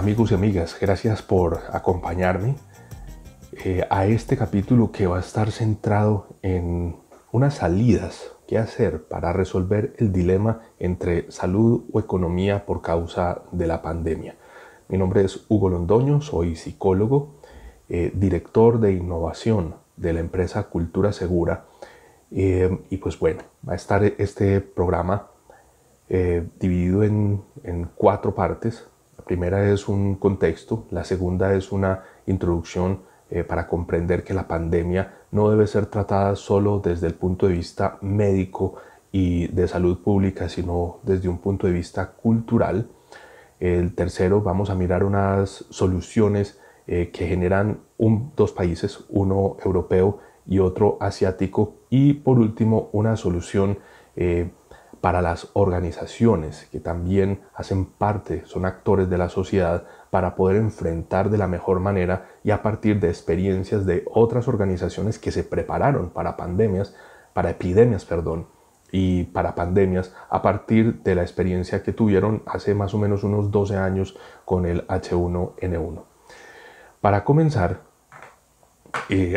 Amigos y amigas, gracias por acompañarme a este capítulo que va a estar centrado en unas salidas que hacer para resolver el dilema entre salud o economía por causa de la pandemia. Mi nombre es Hugo Londoño, soy psicólogo, director de innovación de la empresa Cultura Segura y pues bueno, va a estar este programa dividido en 4 partes. La primera es un contexto, la segunda es una introducción para comprender que la pandemia no debe ser tratada solo desde el punto de vista médico y de salud pública, sino desde un punto de vista cultural. El tercero, vamos a mirar unas soluciones que generan dos países, uno europeo y otro asiático. Y por último, una solución para las organizaciones que también hacen parte, son actores de la sociedad, para poder enfrentar de la mejor manera y a partir de experiencias de otras organizaciones que se prepararon para epidemias, y para pandemias a partir de la experiencia que tuvieron hace más o menos unos 12 años con el H1N1. Para comenzar,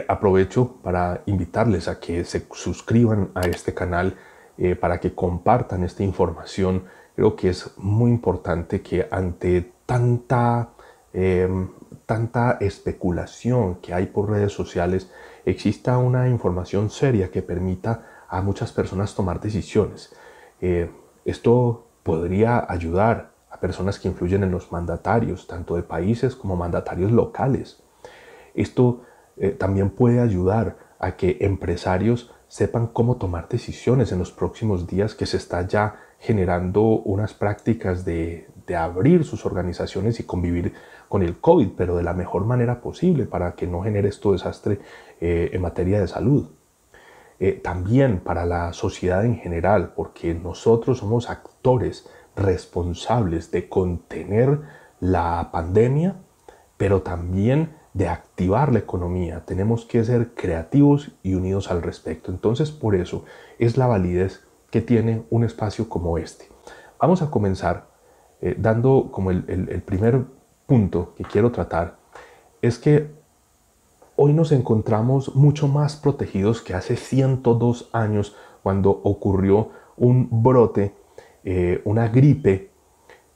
aprovecho para invitarles a que se suscriban a este canal, para que compartan esta información. Creo que es muy importante que ante tanta especulación que hay por redes sociales, exista una información seria que permita a muchas personas tomar decisiones. Esto podría ayudar a personas que influyen en los mandatarios, tanto de países como mandatarios locales. Esto también puede ayudar a que empresarios sepan cómo tomar decisiones en los próximos días, que se está ya generando unas prácticas de abrir sus organizaciones y convivir con el COVID, pero de la mejor manera posible para que no genere esto desastre en materia de salud. También para la sociedad en general, porque nosotros somos actores responsables de contener la pandemia, pero también de activar la economía. Tenemos que ser creativos y unidos al respecto. Entonces, por eso es la validez que tiene un espacio como este. Vamos a comenzar dando como el primer punto que quiero tratar, es que hoy nos encontramos mucho más protegidos que hace 102 años, cuando ocurrió un brote, una gripe,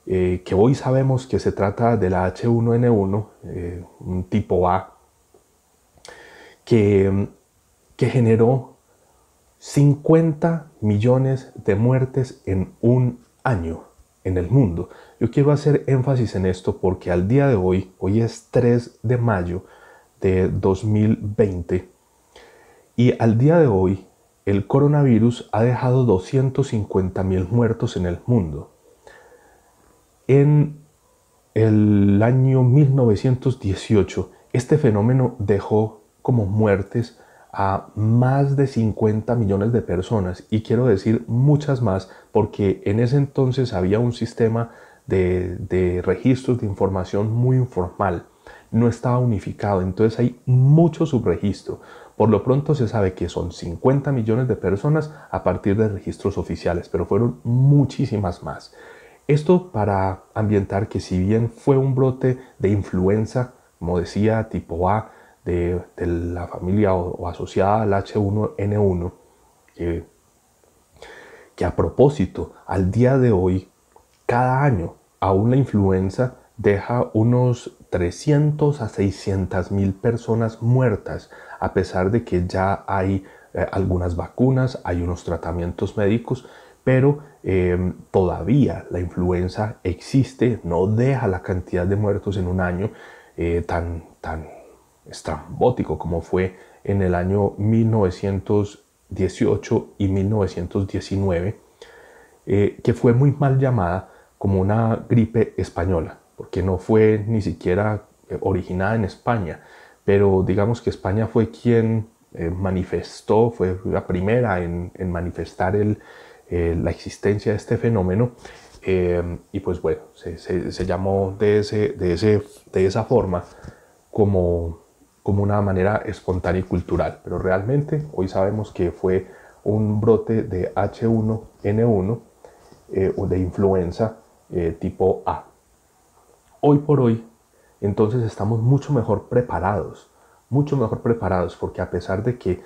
que hoy sabemos que se trata de la H1N1, un tipo A, que generó 50 millones de muertes en un año en el mundo. Yo quiero hacer énfasis en esto porque al día de hoy es 3 de mayo de 2020, y al día de hoy el coronavirus ha dejado 250,000 muertos en el mundo. En el año 1918, este fenómeno dejó como muertes a más de 50 millones de personas, y quiero decir muchas más porque en ese entonces había un sistema de registros de información muy informal, no estaba unificado, entonces hay mucho subregistro. Por lo pronto se sabe que son 50 millones de personas a partir de registros oficiales, pero fueron muchísimas más. Esto para ambientar que, si bien fue un brote de influenza, como decía, tipo A, de la familia o asociada al H1N1, que a propósito, al día de hoy, cada año, aún la influenza deja unos 300 a 600,000 personas muertas, a pesar de que ya hay algunas vacunas, hay unos tratamientos médicos, pero todavía la influenza existe, no deja la cantidad de muertos en un año tan estrambótico como fue en el año 1918 y 1919, que fue muy mal llamada como una gripe española, porque no fue ni siquiera originada en España, pero digamos que España fue quien manifestó, fue la primera en manifestar la existencia de este fenómeno, y pues bueno, se llamó de esa forma como una manera espontánea y cultural, pero realmente hoy sabemos que fue un brote de H1N1, o de influenza tipo A. Hoy por hoy, entonces estamos mucho mejor preparados, porque a pesar de que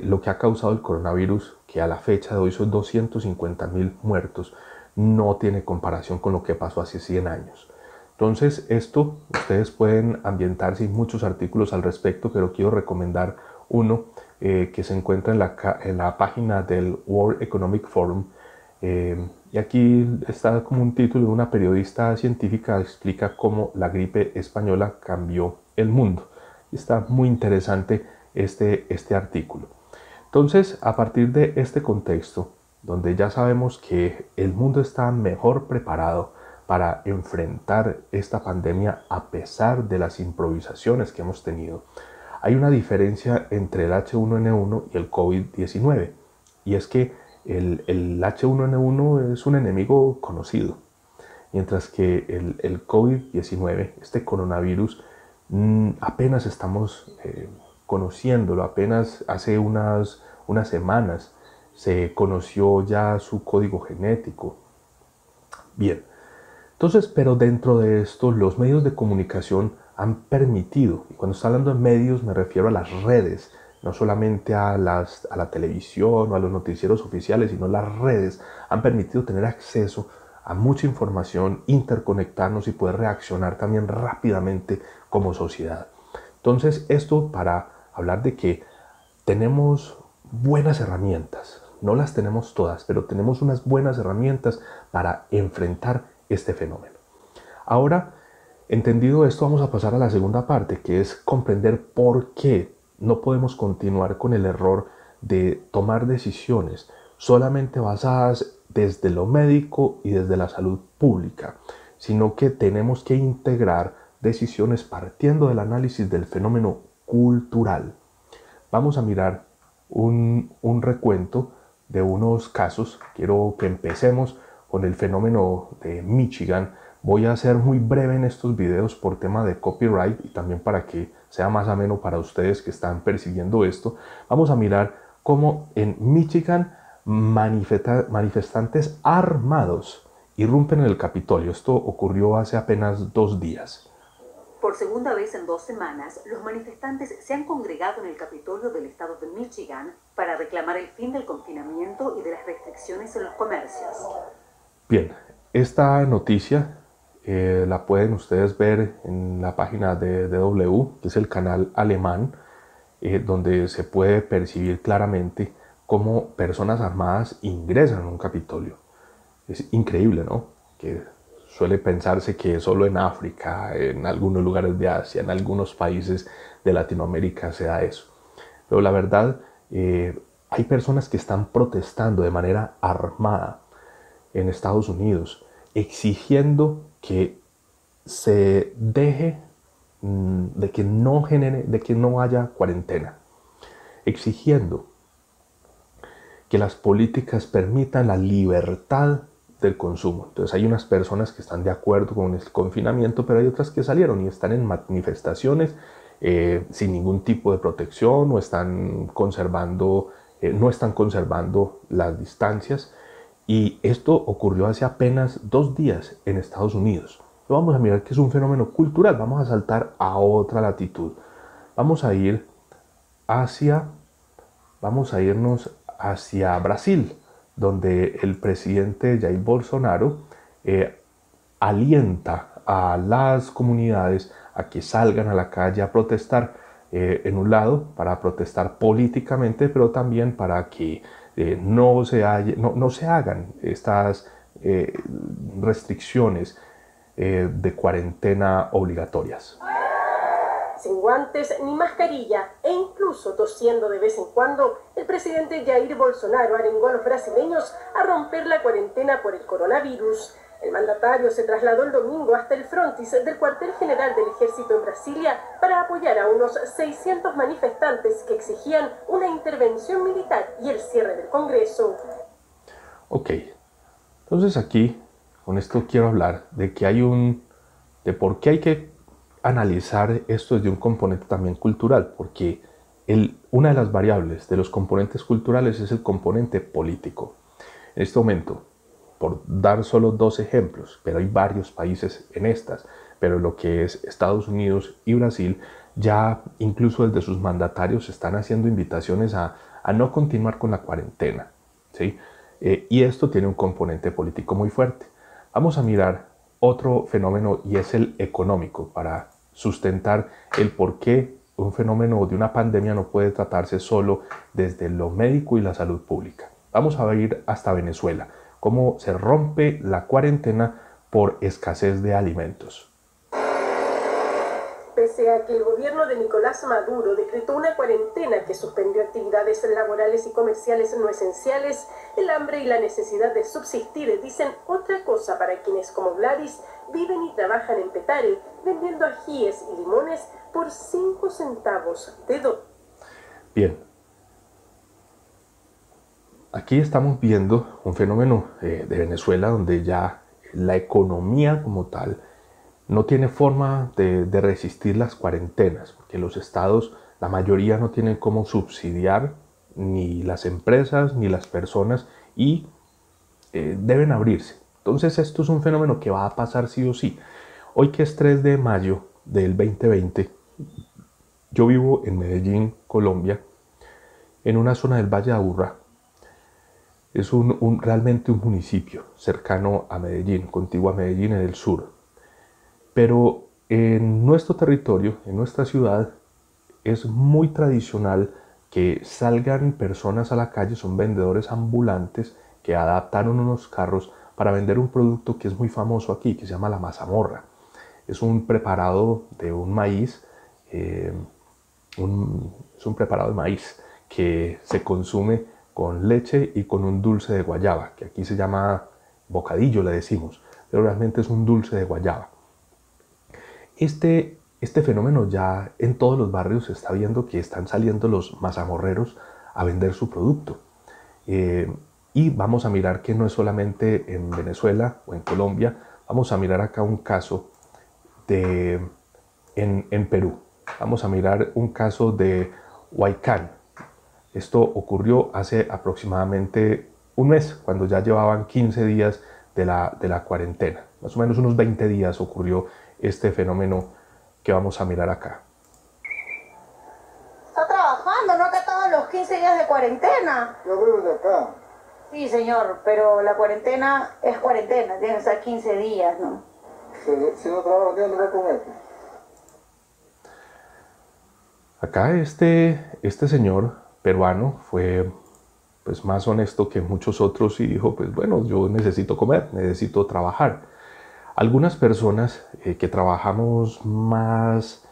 lo que ha causado el coronavirus, que a la fecha de hoy son 250.000 muertos, no tiene comparación con lo que pasó hace 100 años. Entonces, esto, ustedes pueden ambientarse, hay muchos artículos al respecto, pero quiero recomendar uno que se encuentra en la página del World Economic Forum. Y aquí está como un título de una periodista científica que explica cómo la gripe española cambió el mundo. Y está muy interesante este artículo. Entonces, a partir de este contexto, donde ya sabemos que el mundo está mejor preparado para enfrentar esta pandemia a pesar de las improvisaciones que hemos tenido, hay una diferencia entre el H1N1 y el COVID-19, y es que el H1N1 es un enemigo conocido, mientras que el COVID-19, este coronavirus, apenas estamos conociéndolo, apenas hace unas semanas se conoció ya su código genético. Bien, entonces, pero dentro de esto, los medios de comunicación han permitido, y cuando estoy hablando de medios me refiero a las redes, no solamente a la televisión o a los noticieros oficiales, sino las redes han permitido tener acceso a mucha información, interconectarnos y poder reaccionar también rápidamente como sociedad. Entonces, esto para hablar de que tenemos buenas herramientas, no las tenemos todas, pero tenemos unas buenas herramientas para enfrentar este fenómeno. Ahora, entendido esto, vamos a pasar a la segunda parte, que es comprender por qué no podemos continuar con el error de tomar decisiones solamente basadas desde lo médico y desde la salud pública, sino que tenemos que integrar decisiones partiendo del análisis del fenómeno cultural. Vamos a mirar un recuento de unos casos. Quiero que empecemos con el fenómeno de Michigan. Voy a ser muy breve en estos videos por tema de copyright y también para que sea más ameno para ustedes que están persiguiendo esto. Vamos a mirar cómo en Michigan manifestantes armados irrumpen en el Capitolio. Esto ocurrió hace apenas 2 días. Por segunda vez en 2 semanas, los manifestantes se han congregado en el Capitolio del estado de Michigan para reclamar el fin del confinamiento y de las restricciones en los comercios. Bien, esta noticia la pueden ustedes ver en la página de DW, que es el canal alemán, donde se puede percibir claramente cómo personas armadas ingresan a un Capitolio. Es increíble, ¿no? Que suele pensarse que solo en África, en algunos lugares de Asia, en algunos países de Latinoamérica se da eso. Pero la verdad, hay personas que están protestando de manera armada en Estados Unidos, exigiendo que se deje de que no haya cuarentena, exigiendo que las políticas permitan la libertad del consumo. Entonces hay unas personas que están de acuerdo con el confinamiento, pero hay otras que salieron y están en manifestaciones sin ningún tipo de protección, o están conservando, no están conservando las distancias. Y esto ocurrió hace apenas 2 días en Estados Unidos. Vamos a mirar que es un fenómeno cultural. Vamos a saltar a otra latitud. Vamos a irnos hacia Brasil, donde el presidente Jair Bolsonaro alienta a las comunidades a que salgan a la calle a protestar, en un lado para protestar políticamente, pero también para que no se hagan estas restricciones de cuarentena obligatorias. Sin guantes ni mascarilla e incluso tosiendo de vez en cuando, el presidente Jair Bolsonaro arengó a los brasileños a romper la cuarentena por el coronavirus. El mandatario se trasladó el domingo hasta el frontis del cuartel general del ejército en Brasilia para apoyar a unos 600 manifestantes que exigían una intervención militar y el cierre del Congreso. Ok, entonces aquí, con esto quiero hablar de que de por qué hay que analizar esto desde un componente también cultural, porque una de las variables de los componentes culturales es el componente político. En este momento, por dar solo 2 ejemplos, pero hay varios países en estas, pero lo que es Estados Unidos y Brasil, ya incluso desde sus mandatarios están haciendo invitaciones a no continuar con la cuarentena, ¿sí? Y esto tiene un componente político muy fuerte. Vamos a mirar otro fenómeno y es el económico para sustentar el por qué un fenómeno de una pandemia no puede tratarse solo desde lo médico y la salud pública. Vamos a ir hasta Venezuela, cómo se rompe la cuarentena por escasez de alimentos. Pese a que el gobierno de Nicolás Maduro decretó una cuarentena que suspendió actividades laborales y comerciales no esenciales, el hambre y la necesidad de subsistir dicen otra cosa para quienes como Gladys viven y trabajan en Petare, vendiendo ajíes y limones por 5 centavos de dólar. Bien, aquí estamos viendo un fenómeno de Venezuela donde ya la economía como tal no tiene forma de resistir las cuarentenas, porque los estados, la mayoría no tienen cómo subsidiar ni las empresas ni las personas y deben abrirse. Entonces esto es un fenómeno que va a pasar sí o sí. Hoy que es 3 de mayo del 2020, yo vivo en Medellín, Colombia, en una zona del Valle de Aburrá. Es realmente un municipio cercano a Medellín, contiguo a Medellín en el sur. Pero en nuestro territorio, en nuestra ciudad, es muy tradicional que salgan personas a la calle, son vendedores ambulantes que adaptaron unos carros para vender un producto que es muy famoso aquí, que se llama la mazamorra. Es un preparado de un maíz, es un preparado de maíz que se consume con leche y con un dulce de guayaba, que aquí se llama bocadillo, le decimos, pero realmente es un dulce de guayaba. Este fenómeno ya en todos los barrios se está viendo que están saliendo los mazamorreros a vender su producto. Y vamos a mirar que no es solamente en Venezuela o en Colombia, vamos a mirar acá un caso en Perú. Vamos a mirar un caso de Huaycán. Esto ocurrió hace aproximadamente un mes, cuando ya llevaban 15 días de la cuarentena. Más o menos unos 20 días ocurrió este fenómeno que vamos a mirar acá. Está trabajando, ¿no? Que todos los 15 días de cuarentena. Yo vivo de acá. Sí, señor, pero la cuarentena es cuarentena, tiene que ser 15 días, ¿no? Si no trabajo, ¿qué no va a comer? Acá este señor peruano fue pues más honesto que muchos otros y dijo, pues bueno, yo necesito comer, necesito trabajar. Algunas personas que trabajamos más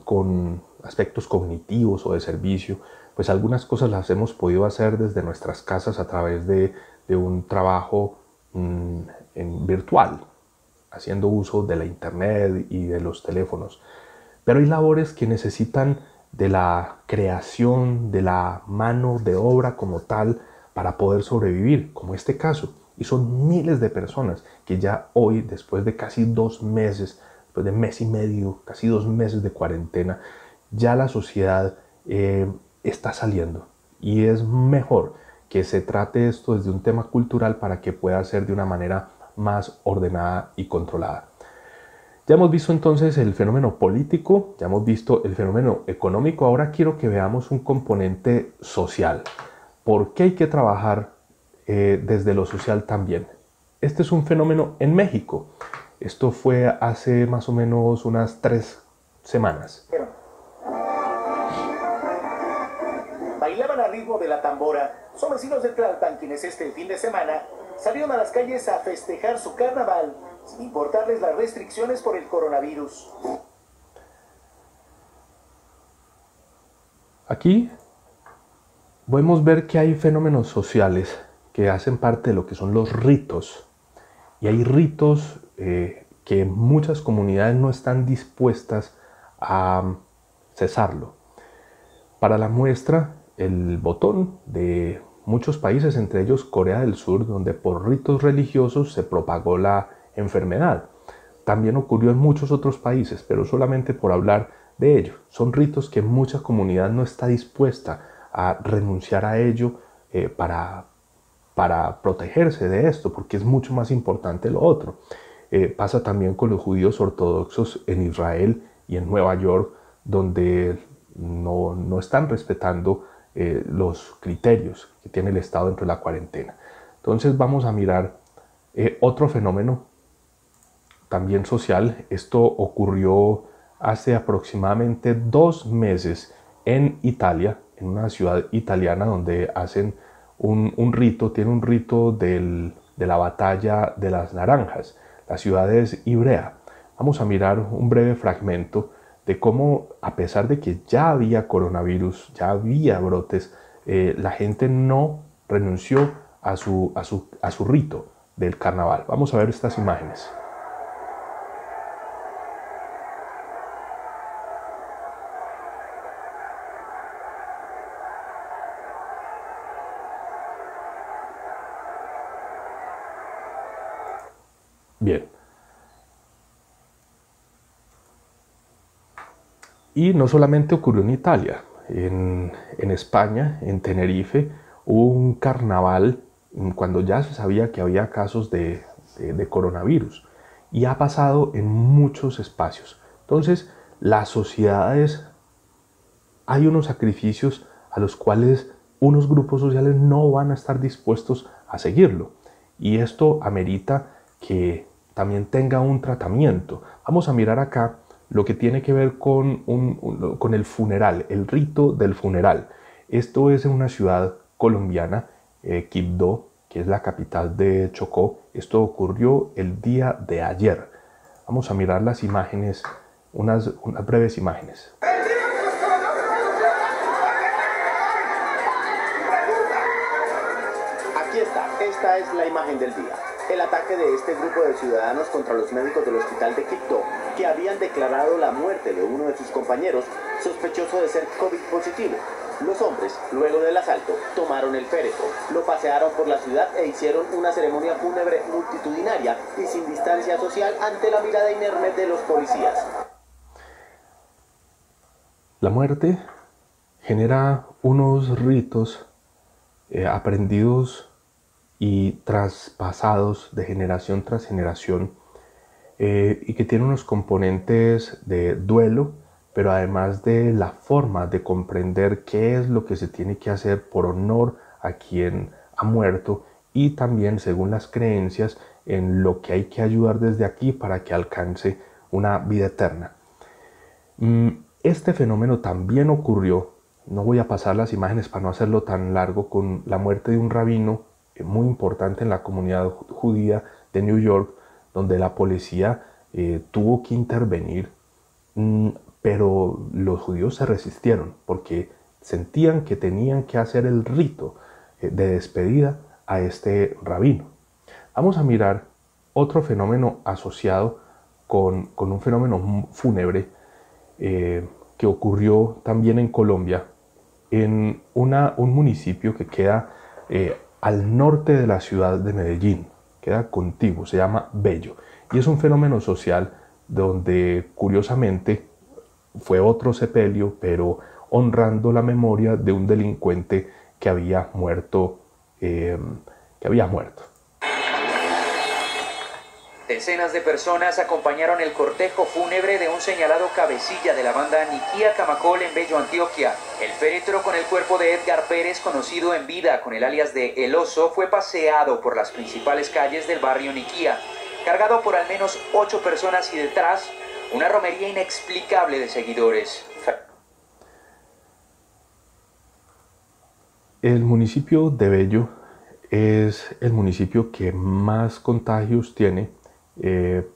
con aspectos cognitivos o de servicio, pues algunas cosas las hemos podido hacer desde nuestras casas a través de un trabajo virtual, haciendo uso de la internet y de los teléfonos. Pero hay labores que necesitan de la creación, de la mano de obra como tal para poder sobrevivir, como este caso. Y son miles de personas que ya hoy, después de casi 2 meses, después de mes y medio, casi 2 meses de cuarentena, ya la sociedad está saliendo. Y es mejor que se trate esto desde un tema cultural para que pueda ser de una manera más ordenada y controlada. Ya hemos visto entonces el fenómeno político, ya hemos visto el fenómeno económico, ahora quiero que veamos un componente social. ¿Por qué hay que trabajar desde lo social también? Este es un fenómeno en México. Esto fue hace más o menos unas 3 semanas. Bailaban al ritmo de la tambora. Son vecinos de Tlalpan quienes este fin de semana salieron a las calles a festejar su carnaval sin importarles las restricciones por el coronavirus. Aquí podemos ver que hay fenómenos sociales que hacen parte de lo que son los ritos. Y hay ritos que muchas comunidades no están dispuestas a cesarlo. Para la muestra, el botón de muchos países, entre ellos Corea del Sur, donde por ritos religiosos se propagó la enfermedad. También ocurrió en muchos otros países, pero solamente por hablar de ello. Son ritos que mucha comunidad no está dispuesta a renunciar a ello para protegerse de esto, porque es mucho más importante lo otro. Pasa también con los judíos ortodoxos en Israel y en Nueva York, donde no están respetando los criterios que tiene el Estado dentro de la cuarentena. Entonces vamos a mirar otro fenómeno también social. Esto ocurrió hace aproximadamente 2 meses en Italia, en una ciudad italiana donde hacen un rito, tiene un rito de la batalla de las naranjas. La ciudad es Ivrea. Vamos a mirar un breve fragmento de cómo, a pesar de que ya había coronavirus, ya había brotes, la gente no renunció a su rito del carnaval. Vamos a ver estas imágenes. Bien. Y no solamente ocurrió en Italia, en España, en Tenerife, hubo un carnaval cuando ya se sabía que había casos de coronavirus, y ha pasado en muchos espacios. Entonces, las sociedades, hay unos sacrificios a los cuales unos grupos sociales no van a estar dispuestos a seguirlo, y esto amerita que también tenga un tratamiento. Vamos a mirar acá lo que tiene que ver con el funeral, el rito del funeral. Esto es en una ciudad colombiana, Quibdó, que es la capital de Chocó. Esto ocurrió el día de ayer. Vamos a mirar las imágenes, unas breves imágenes. Aquí está, esta es la imagen del día. El ataque de este grupo de ciudadanos contra los médicos del hospital de Quibdó, que habían declarado la muerte de uno de sus compañeros sospechoso de ser COVID positivo. Los hombres, luego del asalto, tomaron el féretro, lo pasearon por la ciudad e hicieron una ceremonia fúnebre multitudinaria y sin distancia social ante la mirada inerme de los policías. La muerte genera unos ritos aprendidos y traspasados de generación tras generación, y que tiene unos componentes de duelo, pero además de la forma de comprender qué es lo que se tiene que hacer por honor a quien ha muerto, y también según las creencias en lo que hay que ayudar desde aquí para que alcance una vida eterna. Este fenómeno también ocurrió, no voy a pasar las imágenes para no hacerlo tan largo, con la muerte de un rabino muy importante en la comunidad judía de New York, donde la policía tuvo que intervenir, pero los judíos se resistieron porque sentían que tenían que hacer el rito de despedida a este rabino. Vamos a mirar otro fenómeno asociado con un fenómeno fúnebre que ocurrió también en Colombia, en un municipio que queda al norte de la ciudad de Medellín, queda contiguo, se llama Bello, y es un fenómeno social donde curiosamente fue otro sepelio, pero honrando la memoria de un delincuente que había muerto. Decenas de personas acompañaron el cortejo fúnebre de un señalado cabecilla de la banda Niquía Camacol en Bello, Antioquia. El féretro con el cuerpo de Edgar Pérez, conocido en vida con el alias de El Oso, fue paseado por las principales calles del barrio Niquía, cargado por al menos 8 personas y detrás una romería inexplicable de seguidores. El municipio de Bello es el municipio que más contagios tiene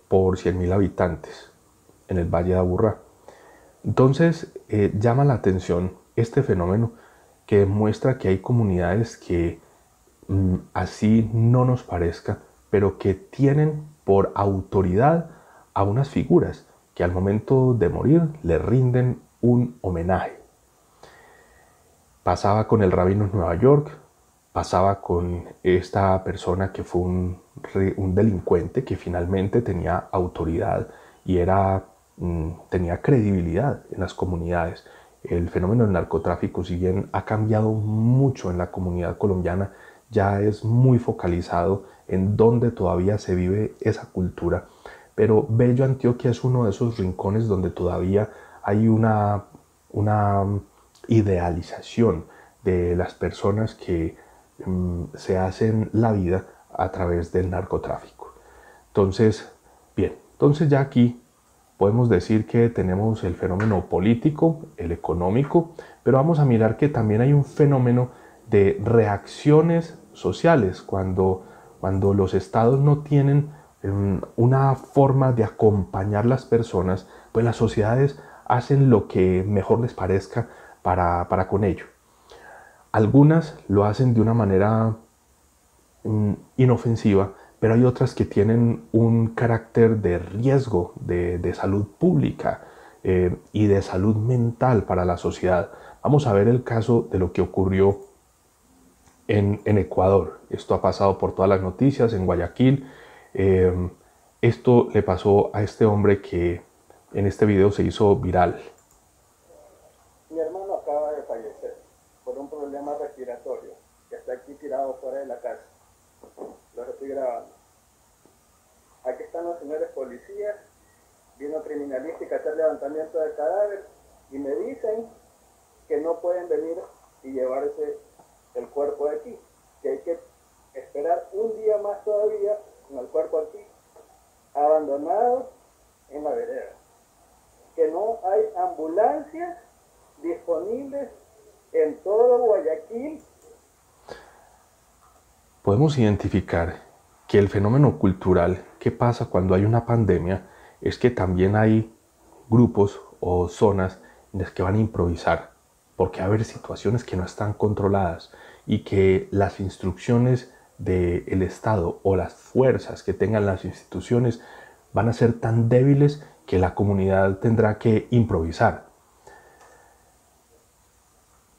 por 100.000 habitantes en el Valle de Aburrá. Entonces llama la atención este fenómeno que demuestra que hay comunidades que así no nos parezca, pero que tienen por autoridad a unas figuras que al momento de morir le rinden un homenaje. Pasaba con el rabino en Nueva York, pasaba con esta persona que fue un delincuente que finalmente tenía autoridad y tenía credibilidad en las comunidades. El fenómeno del narcotráfico, si bien ha cambiado mucho en la comunidad colombiana, ya es muy focalizado en donde todavía se vive esa cultura. pero Bello Antioquia es uno de esos rincones donde todavía hay una idealización de las personas que se hacen la vida a través del narcotráfico. Entonces, bien, entonces ya aquí podemos decir que tenemos el fenómeno político, el económico, pero vamos a mirar que también hay un fenómeno de reacciones sociales cuando los estados no tienen una forma de acompañar las personas, pues las sociedades hacen lo que mejor les parezca para con ello. Algunas lo hacen de una manera inofensiva, pero hay otras que tienen un carácter de riesgo de salud pública y de salud mental para la sociedad. Vamos a ver el caso de lo que ocurrió en Ecuador. Esto ha pasado por todas las noticias en Guayaquil. Esto le pasó a este hombre que en este video se hizo viral. Mi hermano acaba de fallecer por un problema respiratorio que está aquí tirado fuera de la casa. Los estoy grabando. Aquí están los señores policías, vino criminalística a hacer levantamiento de cadáver y me dicen que no pueden venir y llevarse el cuerpo de aquí, que hay que esperar un día más todavía con el cuerpo aquí, abandonado en la vereda, que no hay ambulancias disponibles en todo Guayaquil. Podemos identificar que el fenómeno cultural que pasa cuando hay una pandemia es que también hay grupos o zonas en las que van a improvisar, porque va a haber situaciones que no están controladas y que las instrucciones del Estado o las fuerzas que tengan las instituciones van a ser tan débiles que la comunidad tendrá que improvisar.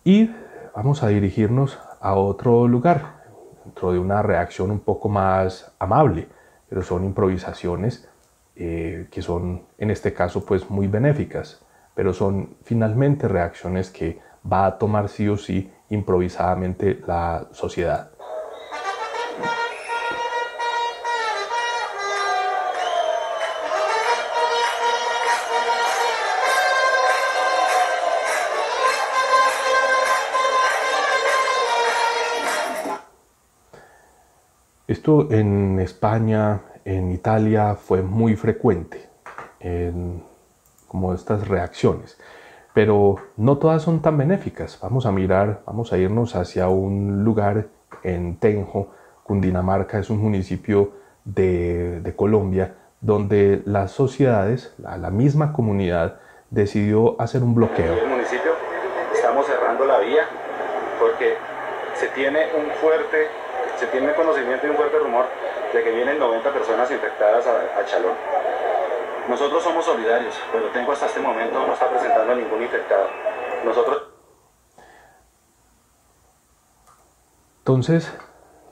Y vamos a dirigirnos a otro lugar, dentro de una reacción un poco más amable, pero son improvisaciones que son en este caso pues muy benéficas, pero son finalmente reacciones que va a tomar sí o sí improvisadamente la sociedad. Esto en España, en Italia fue muy frecuente, como estas reacciones, pero no todas son tan benéficas. Vamos a irnos hacia un lugar en Tenjo, Cundinamarca, es un municipio de Colombia, donde las sociedades, la misma comunidad, decidió hacer un bloqueo. En el municipio estamos cerrando la vía porque se tiene conocimiento y un fuerte rumor de que vienen 90 personas infectadas a Chalón. Nosotros somos solidarios, pero Tenjo hasta este momento no está presentando a ningún infectado. Entonces,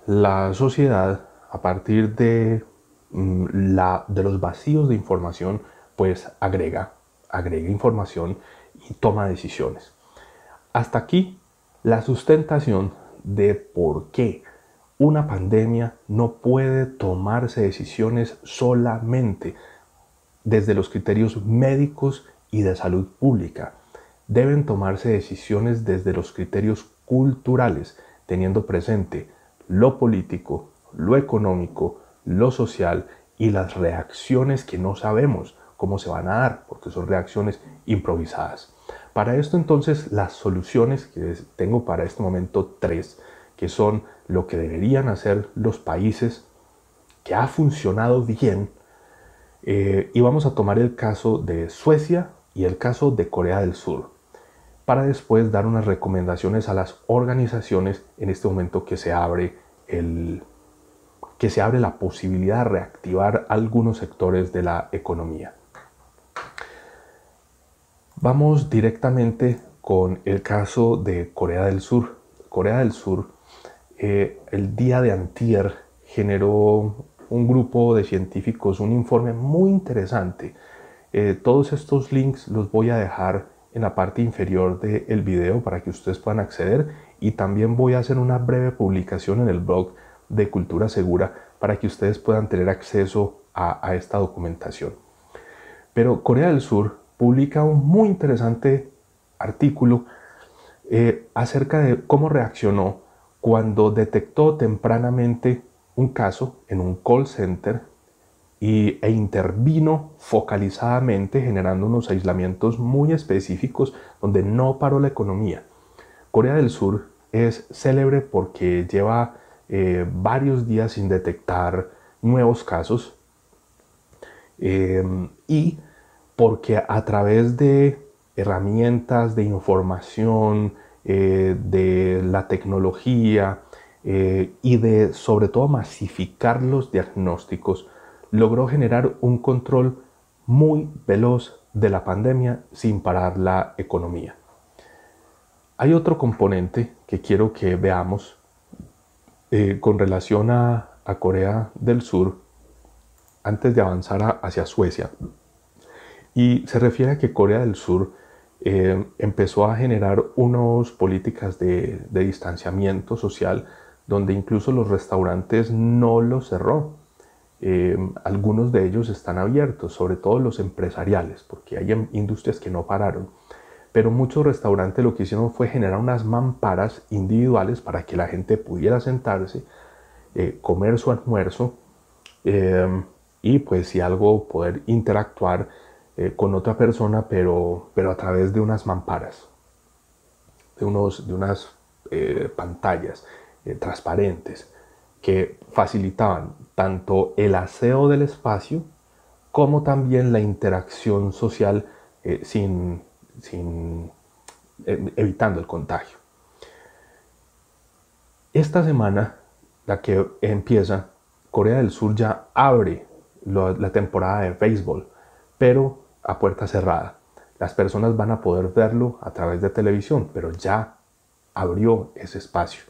la sociedad, a partir de los vacíos de información, pues agrega información y toma decisiones. Hasta aquí la sustentación de por qué una pandemia no puede tomarse decisiones solamente desde los criterios médicos y de salud pública. Deben tomarse decisiones desde los criterios culturales, teniendo presente lo político, lo económico, lo social y las reacciones que no sabemos cómo se van a dar, porque son reacciones improvisadas. Para esto entonces las soluciones que tengo para este momento 3, que son lo que deberían hacer los países, que ha funcionado bien, y vamos a tomar el caso de Suecia y el caso de Corea del Sur, para después dar unas recomendaciones a las organizaciones en este momento que se abre la posibilidad de reactivar algunos sectores de la economía. Vamos directamente con el caso de Corea del Sur. Corea del Sur, el día de antier, generó un grupo de científicos un informe muy interesante. Todos estos links los voy a dejar en la parte inferior del video para que ustedes puedan acceder, y también voy a hacer una breve publicación en el blog de Cultura Segura para que ustedes puedan tener acceso a esta documentación. Pero Corea del Sur publica un muy interesante artículo acerca de cómo reaccionó cuando detectó tempranamente un caso en un call center e intervino focalizadamente generando unos aislamientos muy específicos donde no paró la economía. Corea del Sur es célebre porque lleva varios días sin detectar nuevos casos y porque a través de herramientas de información, de la tecnología y de sobre todo masificar los diagnósticos, logró generar un control muy veloz de la pandemia sin parar la economía. Hay otro componente que quiero que veamos con relación a Corea del Sur antes de avanzar hacia Suecia, y se refiere a que Corea del Sur empezó a generar unas políticas de distanciamiento social donde incluso los restaurantes no los cerró. Algunos de ellos están abiertos, sobre todo los empresariales, porque hay industrias que no pararon. Pero muchos restaurantes lo que hicieron fue generar unas mamparas individuales para que la gente pudiera sentarse, comer su almuerzo y pues si algo poder interactuar con otra persona, pero a través de unas mamparas, de unas pantallas transparentes que facilitaban tanto el aseo del espacio como también la interacción social evitando el contagio. Esta semana, la que empieza, Corea del Sur ya abre la temporada de béisbol, pero a puerta cerrada. Las personas van a poder verlo a través de televisión, pero ya abrió ese espacio.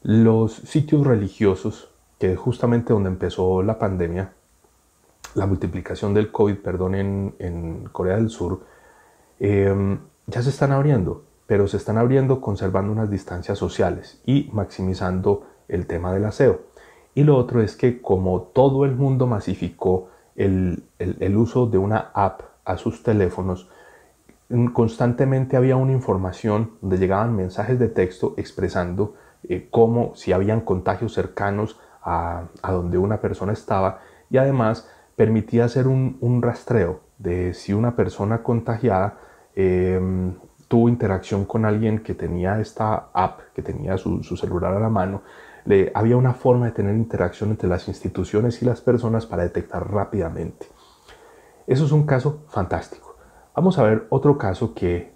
Los sitios religiosos, que es justamente donde empezó la pandemia, la multiplicación del COVID, en Corea del Sur, ya se están abriendo, pero se están abriendo conservando unas distancias sociales y maximizando el tema del aseo. Y lo otro es que como todo el mundo masificó el uso de una app a sus teléfonos, constantemente había una información donde llegaban mensajes de texto expresando cómo si habían contagios cercanos a donde una persona estaba, y además permitía hacer un rastreo de si una persona contagiada tuvo interacción con alguien que tenía esta app, que tenía su celular a la mano. Había una forma de tener interacción entre las instituciones y las personas para detectar rápidamente. Eso es un caso fantástico. Vamos a ver otro caso que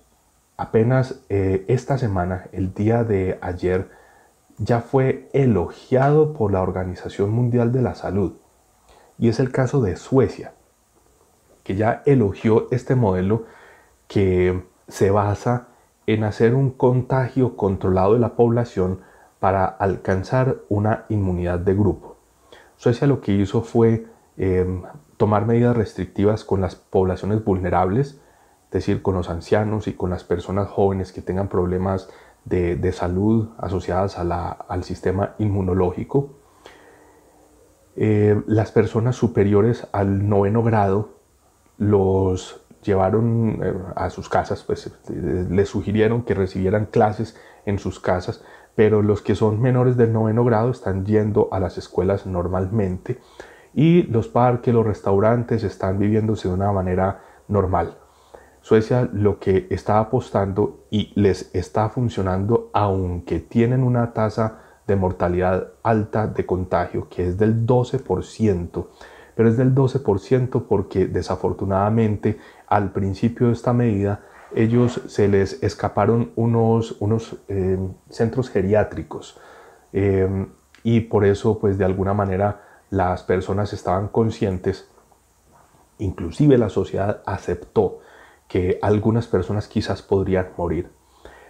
apenas esta semana, el día de ayer, ya fue elogiado por la Organización Mundial de la Salud. Y es el caso de Suecia, que ya elogió este modelo que se basa en hacer un contagio controlado de la población para alcanzar una inmunidad de grupo. Suecia lo que hizo fue tomar medidas restrictivas con las poblaciones vulnerables, es decir, con los ancianos y con las personas jóvenes que tengan problemas de salud asociadas al sistema inmunológico. Las personas superiores al 9º grado los llevaron a sus casas, pues les sugirieron que recibieran clases en sus casas, pero los que son menores del 9º grado están yendo a las escuelas normalmente y los parques, los restaurantes están viviéndose de una manera normal. Suecia lo que está apostando y les está funcionando, aunque tienen una tasa de mortalidad alta de contagio que es del 12%, pero es del 12% porque desafortunadamente al principio de esta medida ellos se les escaparon unos centros geriátricos y por eso pues de alguna manera las personas estaban conscientes, inclusive la sociedad aceptó que algunas personas quizás podrían morir.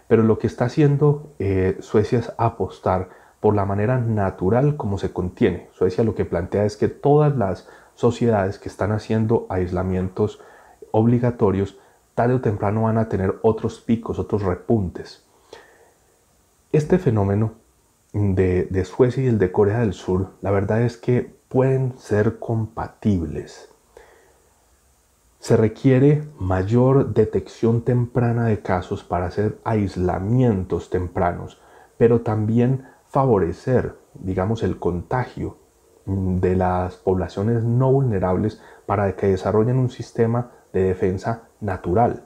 Pero lo que está haciendo Suecia es apostar por la manera natural como se contiene. Suecia lo que plantea es que todas las sociedades que están haciendo aislamientos obligatorios, tarde o temprano van a tener otros picos, otros repuntes. Este fenómeno de Suecia y el de Corea del Sur, la verdad es que pueden ser compatibles. Se requiere mayor detección temprana de casos para hacer aislamientos tempranos, pero también favorecer, digamos, el contagio de las poblaciones no vulnerables para que desarrollen un sistema de defensa natural.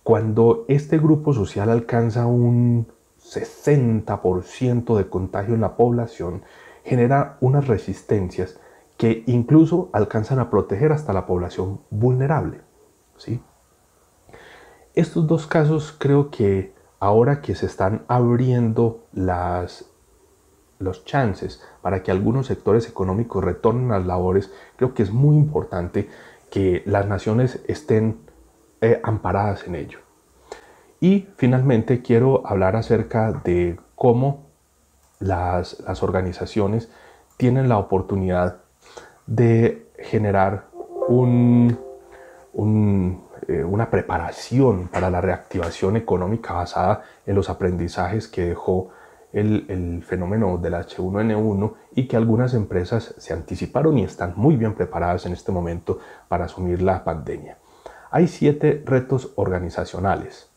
Cuando este grupo social alcanza un 60% de contagio en la población, genera unas resistencias que incluso alcanzan a proteger hasta la población vulnerable, ¿sí? Estos dos casos creo que ahora que se están abriendo los chances para que algunos sectores económicos retornen a las labores, creo que es muy importante que las naciones estén amparadas en ello. Y finalmente quiero hablar acerca de cómo las organizaciones tienen la oportunidad de generar una preparación para la reactivación económica basada en los aprendizajes que dejó el fenómeno del H1N1 y que algunas empresas se anticiparon y están muy bien preparadas en este momento para asumir la pandemia. Hay 7 retos organizacionales,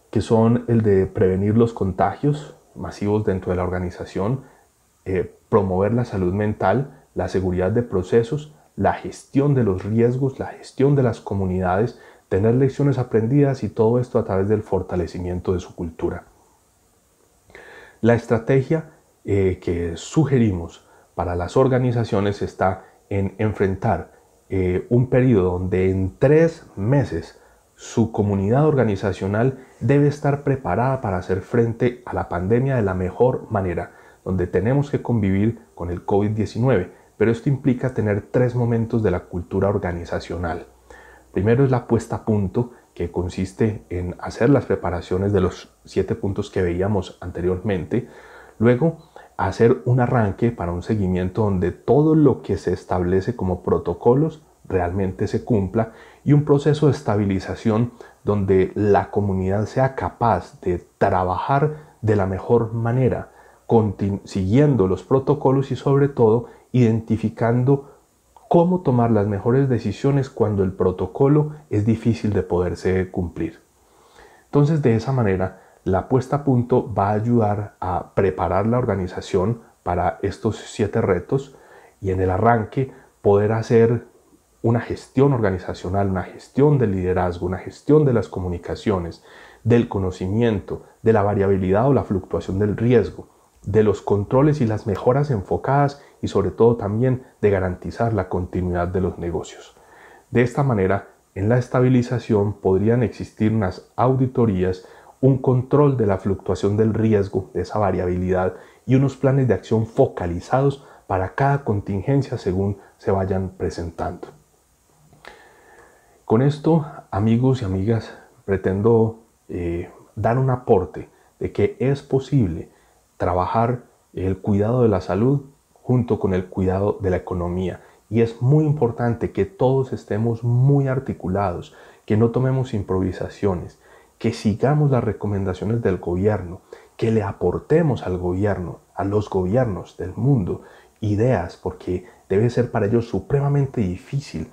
que son el de prevenir los contagios masivos dentro de la organización, promover la salud mental, la seguridad de procesos, la gestión de los riesgos, la gestión de las comunidades, tener lecciones aprendidas y todo esto a través del fortalecimiento de su cultura. La estrategia que sugerimos para las organizaciones está en enfrentar un periodo donde en 3 meses su comunidad organizacional debe estar preparada para hacer frente a la pandemia de la mejor manera, donde tenemos que convivir con el COVID-19, pero esto implica tener 3 momentos de la cultura organizacional. Primero es la puesta a punto, que consiste en hacer las preparaciones de los 7 puntos que veíamos anteriormente. Luego, hacer un arranque para un seguimiento donde todo lo que se establece como protocolos realmente se cumpla, y un proceso de estabilización donde la comunidad sea capaz de trabajar de la mejor manera, siguiendo los protocolos y sobre todo identificando cómo tomar las mejores decisiones cuando el protocolo es difícil de poderse cumplir. Entonces, de esa manera, la puesta a punto va a ayudar a preparar la organización para estos 7 retos y en el arranque poder hacer una gestión organizacional, una gestión del liderazgo, una gestión de las comunicaciones, del conocimiento, de la variabilidad o la fluctuación del riesgo, de los controles y las mejoras enfocadas y sobre todo también de garantizar la continuidad de los negocios. De esta manera, en la estabilización podrían existir unas auditorías, un control de la fluctuación del riesgo, de esa variabilidad y unos planes de acción focalizados para cada contingencia según se vayan presentando. Con esto, amigos y amigas, pretendo dar un aporte de que es posible trabajar el cuidado de la salud junto con el cuidado de la economía. Y es muy importante que todos estemos muy articulados, que no tomemos improvisaciones, que sigamos las recomendaciones del gobierno, que le aportemos al gobierno, a los gobiernos del mundo, ideas, porque debe ser para ellos supremamente difícil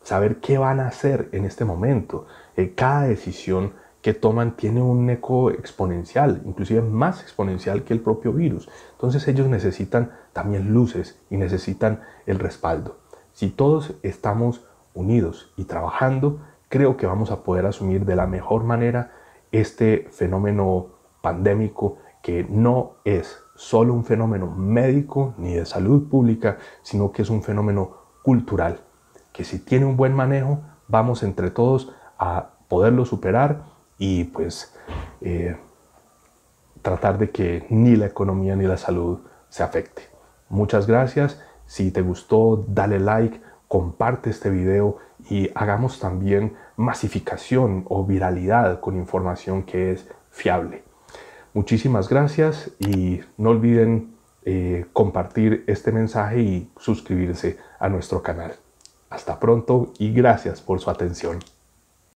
saber qué van a hacer en este momento. Cada decisión que toman tiene un eco exponencial, inclusive más exponencial que el propio virus. Entonces ellos necesitan también luces y necesitan el respaldo. Si todos estamos unidos y trabajando, creo que vamos a poder asumir de la mejor manera este fenómeno pandémico, que no es solo un fenómeno médico ni de salud pública, sino que es un fenómeno cultural, que si tiene un buen manejo, vamos entre todos a poderlo superar y pues tratar de que ni la economía ni la salud se afecte. Muchas gracias. Si te gustó, dale like, comparte este video y hagamos también masificación o viralidad con información que es fiable. Muchísimas gracias y no olviden compartir este mensaje y suscribirse a nuestro canal. Hasta pronto y gracias por su atención.